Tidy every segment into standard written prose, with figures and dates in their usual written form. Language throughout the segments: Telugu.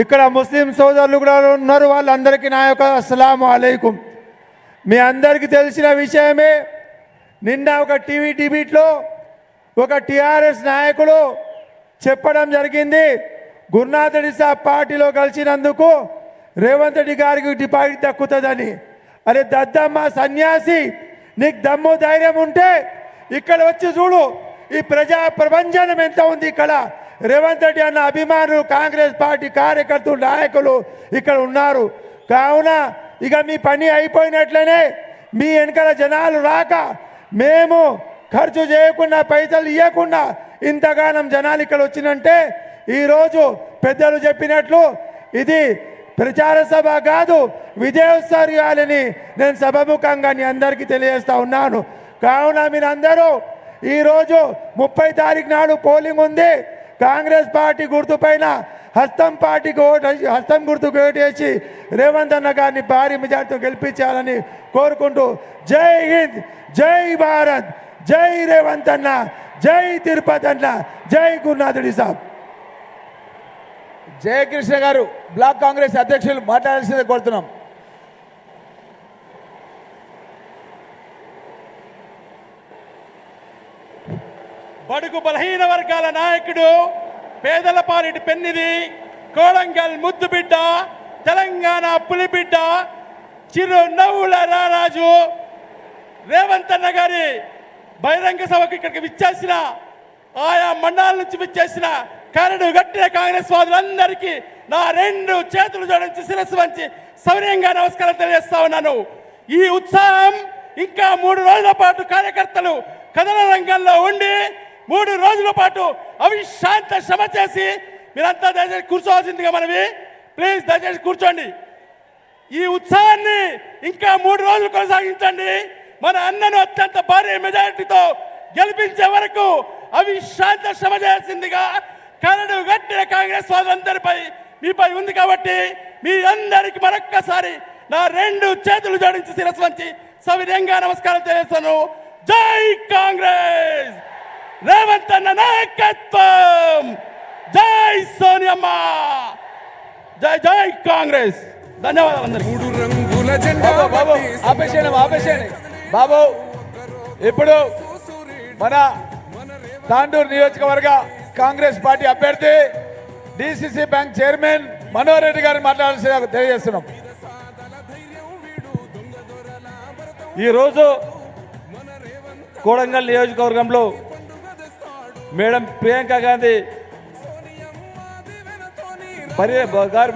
ఇక్కడ ముస్లిం సోదరులు కూడా ఉన్నారు. వాళ్ళందరికీ నా యొక్క అస్సలాము అలైకుం. మీ అందరికీ తెలిసిన విషయమే, నిన్న ఒక టీవీ డిబేట్లో ఒక టీఆర్ఎస్ నాయకుడు చెప్పడం జరిగింది, గురునాథ్ రెడ్డి సాబ్ పార్టీలో కలిసినందుకు రేవంత్ రెడ్డి గారికి డిపాజిట్ దక్కుతుందని. అరే దద్దమ్మ సన్యాసి, నీకు దమ్ము ధైర్యం ఉంటే ఇక్కడ వచ్చి చూడు, ఈ ప్రజా ప్రపంచం ఎంత ఉంది. ఇక్కడ రేవంత్ రెడ్డి అన్న అభిమానులు, కాంగ్రెస్ పార్టీ కార్యకర్తలు, నాయకులు ఇక్కడ ఉన్నారు. కావున ఇక మీ పని అయిపోయినట్లనే. మీ వెనకాల జనాలు రాక, మేము ఖర్చు చేయకుండా, పైసలు ఇవ్వకుండా ఇంతగానం జనాలు ఇక్కడ వచ్చినంటే, ఈరోజు పెద్దలు చెప్పినట్లు ఇది ప్రచార సభ కాదు, విజయోత్సవాలని నేను సభముఖంగా మీ అందరికీ తెలియజేస్తా ఉన్నాను. కావున మీరందరూ ఈరోజు 30 తారీఖు నాడు పోలింగ్ ఉంది. కాంగ్రెస్ పార్టీ గుర్తుపైన హస్తం గుర్తుకు ఓటేసి రేవంత్ అన్న గారిని భారీ మెజార్టీతో గెలిపించాలని కోరుకుంటూ, జై హింద్, జై భారత్, జై రేవంత్ అన్న, జై తిరుపతి అన్న, జై గురునాథ్ రెడ్డి సాబ్. జయకృష్ణ గారు బ్లాక్ కాంగ్రెస్ అధ్యక్షులు మాట్లాడాల్సిందే కోరుతున్నాం. బడుగు బలహీన వర్గాల నాయకుడు, పేదల పాలిటి పెన్నిది, కోడంగల్ ముద్దు బిడ్డ, తెలంగాణ పులిబిడ్డ, చిరు నవ్వుల రారాజు రేవంత్ అన్న గారి బహిరంగ సభకు ఇక్కడికి విచ్చేసిన, ఆయా మండలాల నుంచి విచ్చేసిన కరడు గట్టిన కాంగ్రెస్ వాదులందరికీ నా 2 చేతులు జోడించి శిరస్సు వంచి సౌర్యంగా నమస్కారం తెలియజేస్తా ఉన్నాను. ఈ ఉత్సాహం ఇంకా 3 రోజుల పాటు కార్యకర్తలు కథన రంగంలో ఉండి 3 రోజుల పాటు అవిశ్రాంత శ్రమ చేసి, మీరంతా దయచేసి కూర్చోవాల్సిందిగా మనవి, ప్లీజ్ దయచేసి కూర్చోండి. ఈ ఉత్సాహాన్ని ఇంకా 3 రోజులు కొనసాగించండి. మన అన్నను అత్యంత భారీ మెజారిటీతో గెలిపించే వరకు అవిశ్రాంత శ్రమ చేయాల్సిందిగా కరడు గట్టిన కాంగ్రెస్ వాళ్ళందరిపై మీపై ఉంది. కాబట్టి మీ అందరికి మరొక్కసారి నా 2 చేతులు జోడించి శిరస్సు వంచి సవినయంగా నమస్కారం తెలియజేస్తాను. జై కాంగ్రెస్, రేవంత్ అన్న నాయకత్వం, జై సోనియమ్మ, జై జై కాంగ్రెస్. ధన్యవాదాలు అందరికీ. ఆపేసేయండి బాబు. ఇప్పుడు మన తాండూరు నియోజకవర్గ కాంగ్రెస్ పార్టీ అభ్యర్థి DCC bank chairman Manohar Reddy గారిని మాట్లాడాల్సి తెలియజేస్తున్నాం. ఈరోజు కోడంగల్ నియోజకవర్గంలో మేడం ప్రియాంక గాంధీ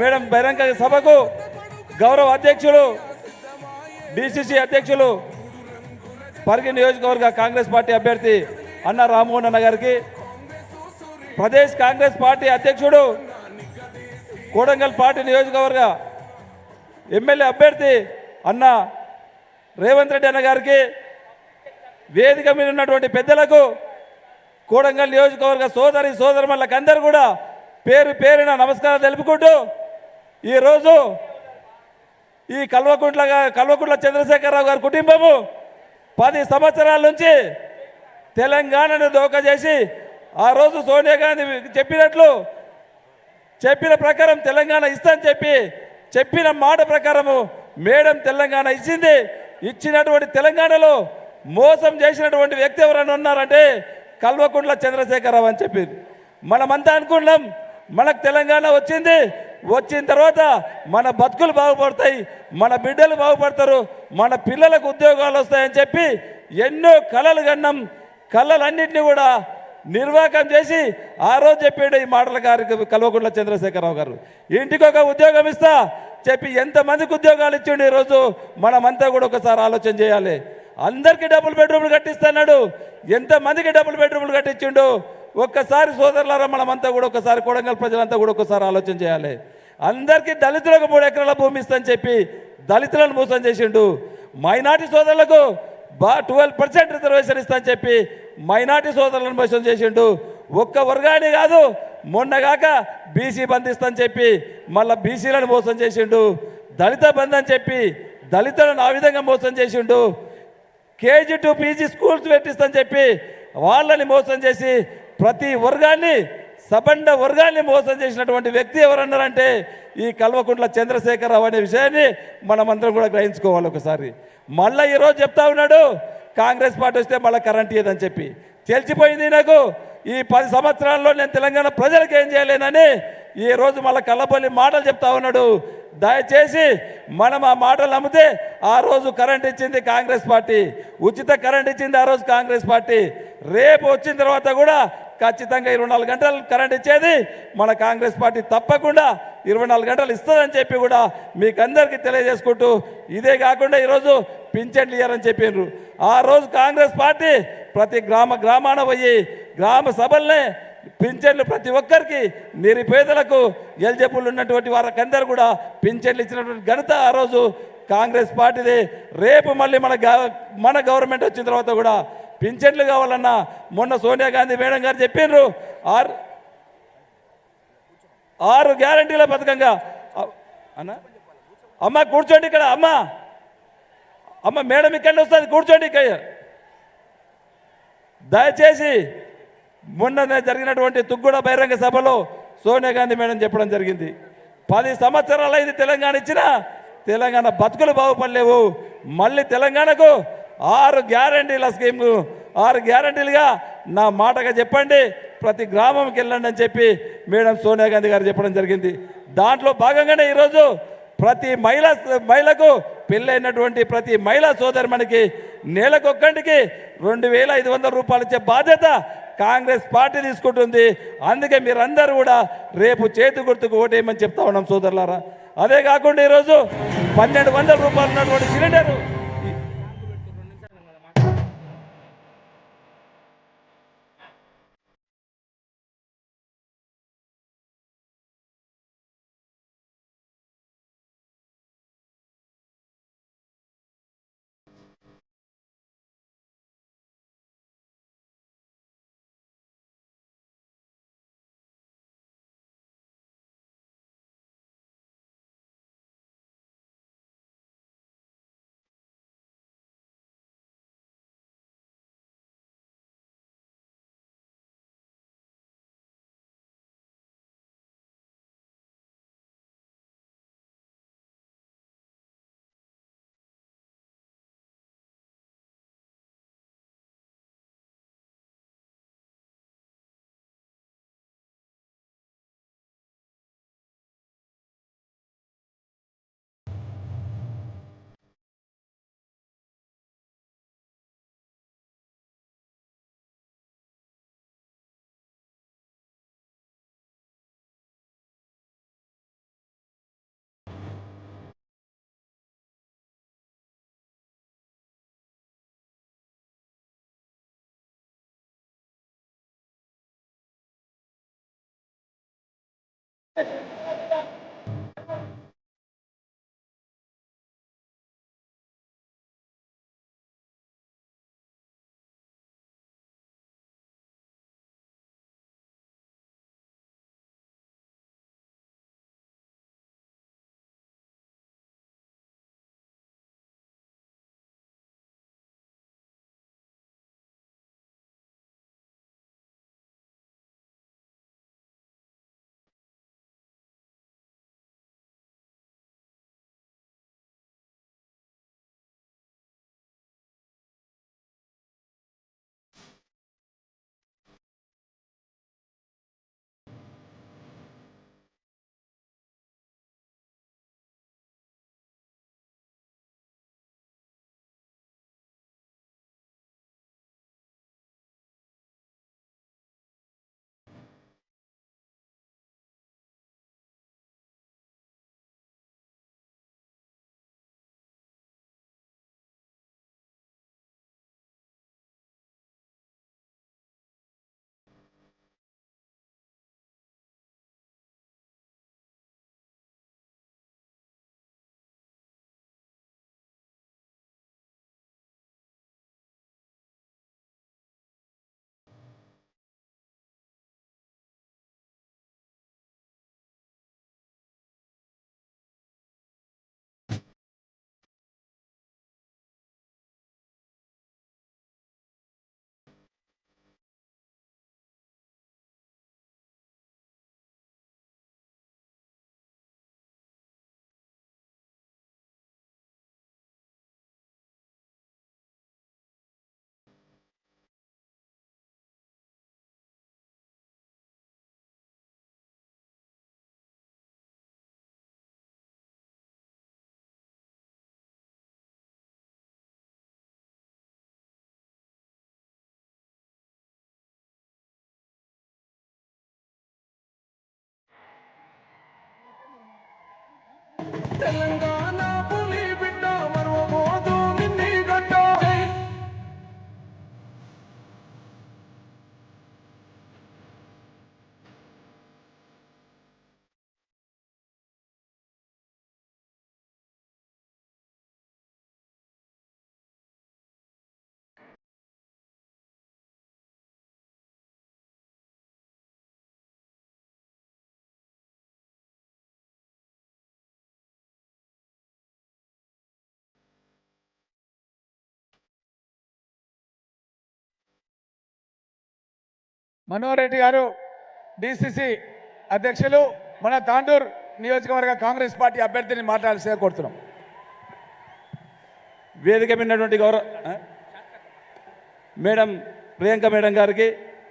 మేడం బహిరంగ సభకు గౌరవ అధ్యక్షులు, డిసిసి అధ్యక్షులు, పరిగి నియోజకవర్గ కాంగ్రెస్ పార్టీ అభ్యర్థి అన్న రామ్మోహన్ అన్న గారికి, ప్రదేశ్ కాంగ్రెస్ పార్టీ అధ్యక్షుడు, కోడంగల్ పార్టీ నియోజకవర్గ ఎమ్మెల్యే అభ్యర్థి అన్న రేవంత్ రెడ్డి అన్న గారికి, వేదిక మీద ఉన్నటువంటి పెద్దలకు, కోడంగల్ నియోజకవర్గ సోదరులకు అందరూ కూడా పేరు పేరున నమస్కారం తెలుపుకుంటూ, ఈరోజు ఈ కల్వకుంట్ల చంద్రశేఖరరావు గారి కుటుంబము 10 సంవత్సరాల నుంచి తెలంగాణను దోకా చేసి, ఆ రోజు సోనియా గాంధీ చెప్పిన ప్రకారం తెలంగాణ ఇస్తానని చెప్పిన మాట ప్రకారము మేడం తెలంగాణ ఇచ్చింది. ఇచ్చినటువంటి తెలంగాణలో మోసం చేసినటువంటి వ్యక్తి ఎవరైనా ఉన్నారంటే కల్వకుంట్ల చంద్రశేఖరరావు అని చెప్పింది. మనమంతా అనుకున్నాం మనకు తెలంగాణ వచ్చిన తర్వాత మన బతుకులు బాగుపడతాయి, మన బిడ్డలు బాగుపడతారు, మన పిల్లలకు ఉద్యోగాలు వస్తాయని చెప్పి ఎన్నో కలలు కన్నాం. కళలన్నింటినీ కూడా నిర్వాహకం చేసి ఆ రోజు చెప్పాడు ఈ మాటల గారు కల్వకుంట్ల చంద్రశేఖరరావు గారు. ఇంటికి ఒక ఉద్యోగం ఇస్తా చెప్పి ఎంతమందికి ఉద్యోగాలు ఇచ్చిండు. ఈరోజు మనమంతా కూడా ఒకసారి ఆలోచన చేయాలి. అందరికీ డబుల్ బెడ్రూమ్లు కట్టిస్తున్నాడు, ఎంతమందికి డబుల్ బెడ్రూమ్లు కట్టించిండు ఒక్కసారి సోదరులారా మనమంతా కూడా ఒకసారి కోడంగల్ ప్రజలంతా కూడా ఒకసారి ఆలోచన చేయాలి. అందరికీ దళితులకు 3 ఎకరాల భూమి ఇస్తానని చెప్పి దళితులను మోసం చేసిండు. మైనార్టీ సోదరులకు 12% రిజర్వేషన్ ఇస్తానని చెప్పి మైనార్టీ సోదరులను మోసం చేసిండు. ఒక్క వర్గాన్ని కాదు, మొన్నగాక బీసీ బంద్ ఇస్తానని చెప్పి మళ్ళీ బీసీలను మోసం చేసిండు. దళిత బంద్ అని చెప్పి దళితులను ఆ విధంగా మోసం చేసిండు. KG to PG స్కూల్స్ పెట్టిస్తానని చెప్పి వాళ్ళని మోసం చేసి ప్రతి వర్గాన్ని సబండ వర్గాన్ని మోసం చేసినటువంటి వ్యక్తి ఎవరన్నారంటే ఈ కల్వకుంట్ల చంద్రశేఖరరావు అనే విషయాన్ని మనమందరం కూడా గ్రహించుకోవాలి ఒకసారి. మళ్ళీ ఈరోజు చెప్తా ఉన్నాడు కాంగ్రెస్ పార్టీ వస్తే మళ్ళీ కరెంట్ ఇయ్యదని చెప్పి. తెలిసిపోయింది నాకు ఈ 10 సంవత్సరాల్లో నేను తెలంగాణ ప్రజలకు ఏం చేయలేనని ఈరోజు మళ్ళీ కళ్ళబొల్లి మాటలు చెప్తా ఉన్నాడు. దయచేసి మనం ఆ మాటలు నమ్మితే ఆ రోజు కరెంట్ ఇచ్చింది కాంగ్రెస్ పార్టీ, ఉచిత కరెంట్ ఇచ్చింది ఆ రోజు కాంగ్రెస్ పార్టీ. రేపు వచ్చిన తర్వాత కూడా ఖచ్చితంగా 24 గంటలు కరెంట్ ఇచ్చేది మన కాంగ్రెస్ పార్టీ తప్పకుండా 24 గంటలు ఇస్తుందని చెప్పి కూడా మీకు అందరికీ తెలియజేసుకుంటూ, ఇదే కాకుండా ఈరోజు పింఛన్లు ఇయ్యారని చెప్పిండ్రు. ఆ రోజు కాంగ్రెస్ పార్టీ ప్రతి గ్రామాన పోయి గ్రామ సభల్నే పింఛన్లు ప్రతి ఒక్కరికి నిరుపేదలకు ఎలిజిబుల్ ఉన్నటువంటి వారికందరూ కూడా పింఛన్లు ఇచ్చినటువంటి ఘనత ఆ రోజు కాంగ్రెస్ పార్టీదే. రేపు మళ్ళీ మన గవర్నమెంట్ వచ్చిన తర్వాత కూడా పింఛన్లు కావాలన్నా మొన్న సోనియా గాంధీ మేడం గారు చెప్పిండ్రు 6 గ్యారంటీల పథకంగా. అన్న అమ్మ కూర్చోండి ఇక్కడ, అమ్మ మేడం ఇక్కడ వస్తుంది కూర్చోండి ఇక్కడ. దయచేసి మొన్ననే జరిగినటువంటి తుగ్గూడ బహిరంగ సభలో సోనియా గాంధీ మేడం చెప్పడం జరిగింది, 10 సంవత్సరాలు అయింది తెలంగాణ ఇచ్చిన తెలంగాణ బతుకులు బాగుపడలేవు, మళ్ళీ తెలంగాణకు 6 గ్యారంటీల స్కీమ్ 6 గ్యారంటీలుగా నా మాటగా చెప్పండి, ప్రతి గ్రామంకి వెళ్ళండి అని చెప్పి మేడం సోనియా గాంధీ గారు చెప్పడం జరిగింది. దాంట్లో భాగంగానే ఈరోజు ప్రతి మహిళకు పెళ్ళైనటువంటి ప్రతి మహిళా సోదరిమణికి నెలకొక్కటికి 2500 రూపాయలు ఇచ్చే బాధ్యత కాంగ్రెస్ పార్టీ తీసుకుంటుంది. అందుకే మీరందరూ కూడా రేపు చేతి గుర్తుకు ఓటేయమని చెప్తా ఉన్నాం సోదరులారా. అదే కాకుండా ఈరోజు 1200 రూపాయలు ఉన్నటువంటి సిలిండరు తెలంగాణ పులి బిడ్డ మరువబోదు నిన్ని గడ్డ మనోహర్ రెడ్డి గారు డిసిసి అధ్యక్షులు మన తాండూర్ నియోజకవర్గ కాంగ్రెస్ పార్టీ అభ్యర్థిని మాట్లాడాల్సిందిగా కోరుతున్నాం. వేదిక మీద ఉన్నటువంటి గౌరవ మేడం ప్రియాంక మేడం గారికి